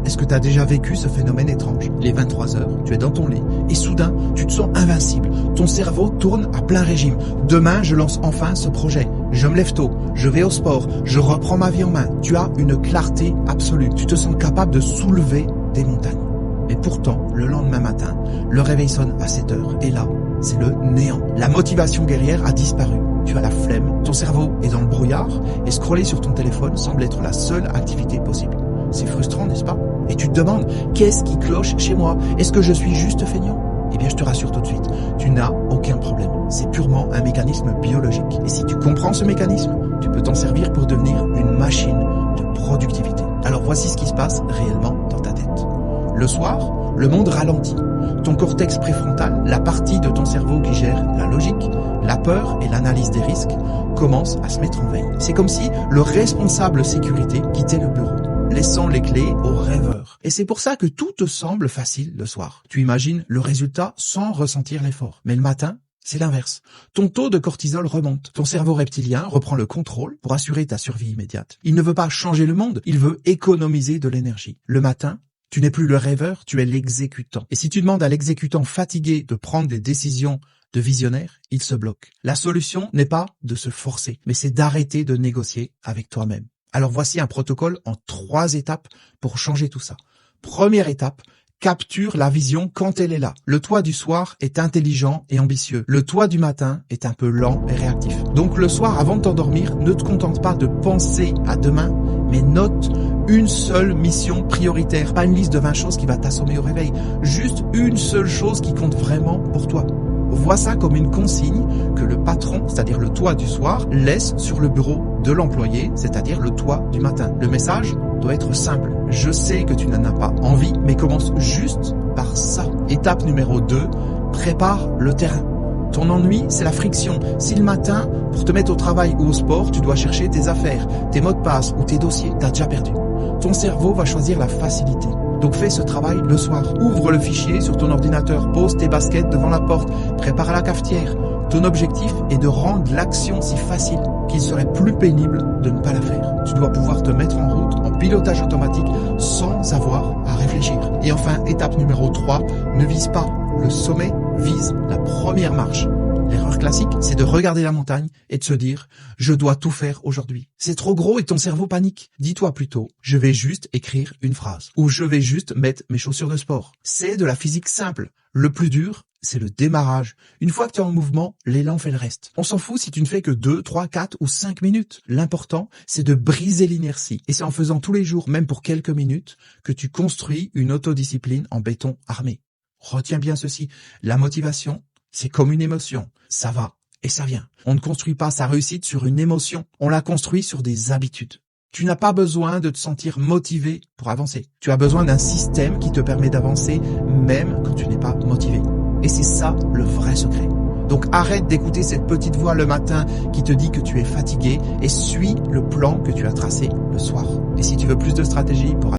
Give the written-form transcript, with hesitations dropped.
Est-ce que tu as déjà vécu ce phénomène étrange? Les 23 heures, tu es dans ton lit et soudain, tu te sens invincible. Ton cerveau tourne à plein régime. Demain, je lance enfin ce projet. Je me lève tôt, je vais au sport, je reprends ma vie en main. Tu as une clarté absolue. Tu te sens capable de soulever des montagnes. Mais pourtant, le lendemain matin, le réveil sonne à 7 heures et là, c'est le néant. La motivation guerrière a disparu. Tu as la flemme, ton cerveau est dans le brouillard et scroller sur ton téléphone semble être la seule activité possible. C'est frustrant, n'est-ce pas? Et tu te demandes, qu'est-ce qui cloche chez moi? Est-ce que je suis juste feignant? Eh bien, je te rassure tout de suite, tu n'as aucun problème. C'est purement un mécanisme biologique. Et si tu comprends ce mécanisme, tu peux t'en servir pour devenir une machine de productivité. Alors voici ce qui se passe réellement dans ta tête. Le soir, le monde ralentit. Ton cortex préfrontal, la partie de ton cerveau qui gère la logique, la peur et l'analyse des risques, commence à se mettre en veille. C'est comme si le responsable sécurité quittait le bureau, laissant les clés aux rêveurs. Et c'est pour ça que tout te semble facile le soir. Tu imagines le résultat sans ressentir l'effort. Mais le matin, c'est l'inverse. Ton taux de cortisol remonte. Ton cerveau reptilien reprend le contrôle pour assurer ta survie immédiate. Il ne veut pas changer le monde, il veut économiser de l'énergie. Le matin, tu n'es plus le rêveur, tu es l'exécutant. Et si tu demandes à l'exécutant fatigué de prendre des décisions de visionnaire, il se bloque. La solution n'est pas de se forcer, mais c'est d'arrêter de négocier avec toi-même. Alors voici un protocole en 3 étapes pour changer tout ça. Première étape, capture la vision quand elle est là. Le toi du soir est intelligent et ambitieux. Le toi du matin est un peu lent et réactif. Donc le soir, avant de t'endormir, ne te contente pas de penser à demain, mais note une seule mission prioritaire. Pas une liste de 20 choses qui va t'assommer au réveil. Juste une seule chose qui compte vraiment pour toi. Vois ça comme une consigne que le patron, c'est-à-dire le toi du soir, laisse sur le bureau de l'employé, c'est-à-dire le toi du matin. Le message doit être simple. Je sais que tu n'en as pas envie, mais commence juste par ça. Étape numéro 2, prépare le terrain. Ton ennui, c'est la friction. Si le matin, pour te mettre au travail ou au sport, tu dois chercher tes affaires, tes mots de passe ou tes dossiers, t'as déjà perdu. Ton cerveau va choisir la facilité. Donc fais ce travail le soir. Ouvre le fichier sur ton ordinateur, pose tes baskets devant la porte, prépare la cafetière. Ton objectif est de rendre l'action si facile qu'il serait plus pénible de ne pas la faire. Tu dois pouvoir te mettre en route en pilotage automatique sans avoir à réfléchir. Et enfin, étape numéro 3, ne vise pas le sommet, vise la première marche. L'erreur classique, c'est de regarder la montagne et de se dire « je dois tout faire aujourd'hui ». C'est trop gros et ton cerveau panique. Dis-toi plutôt « je vais juste écrire une phrase » ou « je vais juste mettre mes chaussures de sport ». C'est de la physique simple. Le plus dur, c'est le démarrage. Une fois que tu es en mouvement, l'élan fait le reste. On s'en fout si tu ne fais que 2, 3, 4 ou 5 minutes. L'important, c'est de briser l'inertie. Et c'est en faisant tous les jours, même pour quelques minutes, que tu construis une autodiscipline en béton armé. Retiens bien ceci, la motivation, c'est comme une émotion. Ça va et ça vient. On ne construit pas sa réussite sur une émotion. On la construit sur des habitudes. Tu n'as pas besoin de te sentir motivé pour avancer. Tu as besoin d'un système qui te permet d'avancer même quand tu n'es pas motivé. Et c'est ça le vrai secret. Donc arrête d'écouter cette petite voix le matin qui te dit que tu es fatigué et suis le plan que tu as tracé le soir. Et si tu veux plus de stratégies pour